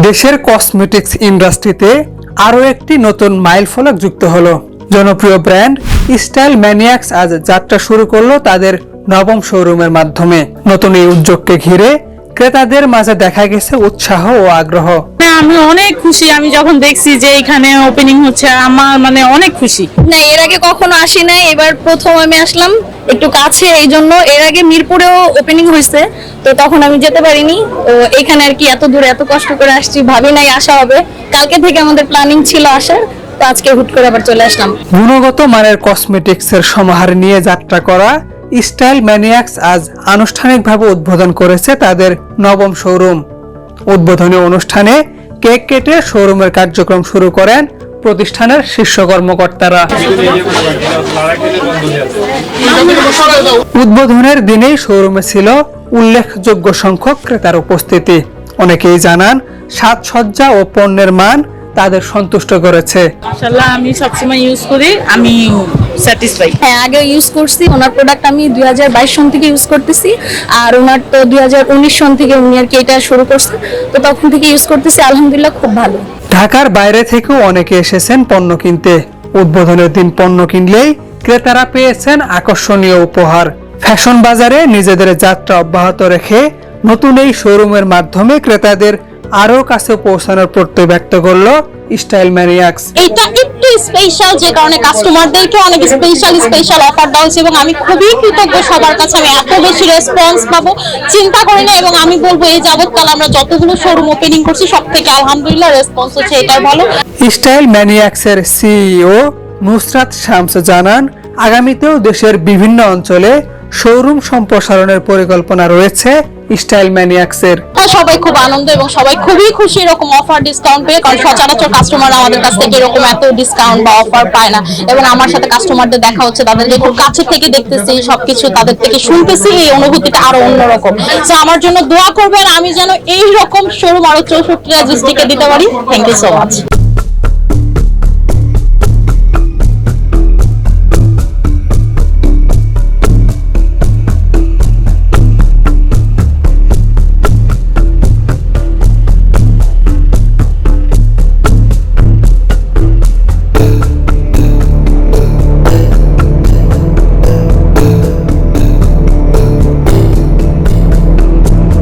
দেশের কসমেটিক্স ইন্ডাস্ট্রিতে আরও একটি নতুন মাইলফলক যুক্ত হলো। জনপ্রিয় ব্র্যান্ড স্টাইল ম্যানিয়াক্স আজ যাত্রা শুরু করলো তাদের নবম শোরুমের মাধ্যমে। নতুন এই উদ্যোগকে ঘিরে ক্রেতাদের মাঝে দেখা গেছে উৎসাহ ও আগ্রহ। আমি অনেক খুশি, আমি যখন দেখছি যে এখানে ওপেনিং হচ্ছে আমার অনেক খুশি। না, এর আগে কখনো আসি নাই, এবার প্রথম আমি আসলাম একটু কাছে, এই জন্য। এর আগে মিরপুরেও ওপেনিং হয়েছে, তো তখন আমি যেতে পারিনি। তো এখানে আর কি এত দূরে এত কষ্ট করে আসছি, ভাবি নাই আসা হবে। কালকে থেকে আমাদের প্ল্যানিং ছিল আসার, তো আজকে হুট করে আবার চলে আসলাম। গুণগত মানের কসমেটিক্সের সমাহার নিয়ে যাত্রা করা স্টাইল ম্যানিয়াক্স আজ আনুষ্ঠানিকভাবে উদ্বোধন করেছে তাদের নবম শোরুম। উদ্বোধনী অনুষ্ঠানে কেক কেটে শোরুমের কার্যক্রম শুরু করেন প্রতিষ্ঠানের শীর্ষ কর্মকর্তারা। উদ্বোধনের দিনেই শোরুমে ছিল উল্লেখযোগ্য সংখ্যক ক্রেতার উপস্থিতি। অনেকেই জানান সাজসজ্জা ও পণ্যের মান তাদের সন্তুষ্ট করেছে। মাশাআল্লাহ, আমি সবসময় ইউজ করি, আমি স্যাটিসফাই। হ্যাঁ, আগে ইউজ করছি ওনার প্রোডাক্ট, আমি 2022 সন থেকে ইউজ করতেছি, আর ওনার তো 2019 সন থেকে উনি আর কি এটা শুরু করছে, তো তখন থেকে ইউজ করতেছি। আলহামদুলিল্লাহ, খুব ভালো। ঢাকার বাইরে থেকেও অনেকে এসেছেন পণ্য কিনতে। উদ্বোধনের দিন পণ্য কিনলেই ক্রেতারা পেয়েছেন আকর্ষণীয় উপহার। ফ্যাশন বাজারে নিজেদের যাত্রা অব্যাহত রেখে নতুন এই শোরুমের মাধ্যমে ক্রেতাদের আরো কাছে পৌঁছানোর প্রত্যয় ব্যক্ত করলো স্টাইল ম্যানিয়াক্স। এটা একটু স্পেশাল, যে কারণে কাস্টমারদেরকে অনেক স্পেশাল অফার দেওয়া হচ্ছে এবং আমি খুবই কৃতজ্ঞ সবার কাছে। আমি এত বেশি রেসপন্স পাবো চিন্তা করিনি, এবং আমি বলবো এই যাবৎকাল আমরা যতগুলো শোরুম ওপেনিং করছি সব থেকে আলহামদুলিল্লাহ রেসপন্স হচ্ছে এটাই ভালো। স্টাইল ম্যানিয়াক্সের সিইও নুসরাত শামস জানান, আগামীতেও দেশের বিভিন্ন অঞ্চলে শোরুম সম্প্রসারণের পরিকল্পনা রয়েছে স্টাইল ম্যানিয়াক্সের। সবাই খুব আনন্দ এবং সবাই খুবই খুশি এরকম অফার ডিসকাউন্ট পেয়ে, কারণ সচরাচর কাস্টমার আমাদের কাছ থেকে এরকম এত ডিসকাউন্ট বা অফার পায় না। এবং আমার সাথে কাস্টমারদের দেখা হচ্ছে, তাদেরকে খুব কাছে থেকে দেখতেছি, সবকিছু তাদের থেকে শুনতেছি, এই অনুভূতিটা আরো অন্যরকম। তো আমার জন্য দোয়া করবেন, আমি যেন এই রকম শোরুম আরো 64টা ডিস্ট্রিক্টে দিতে পারি। Thank you so much.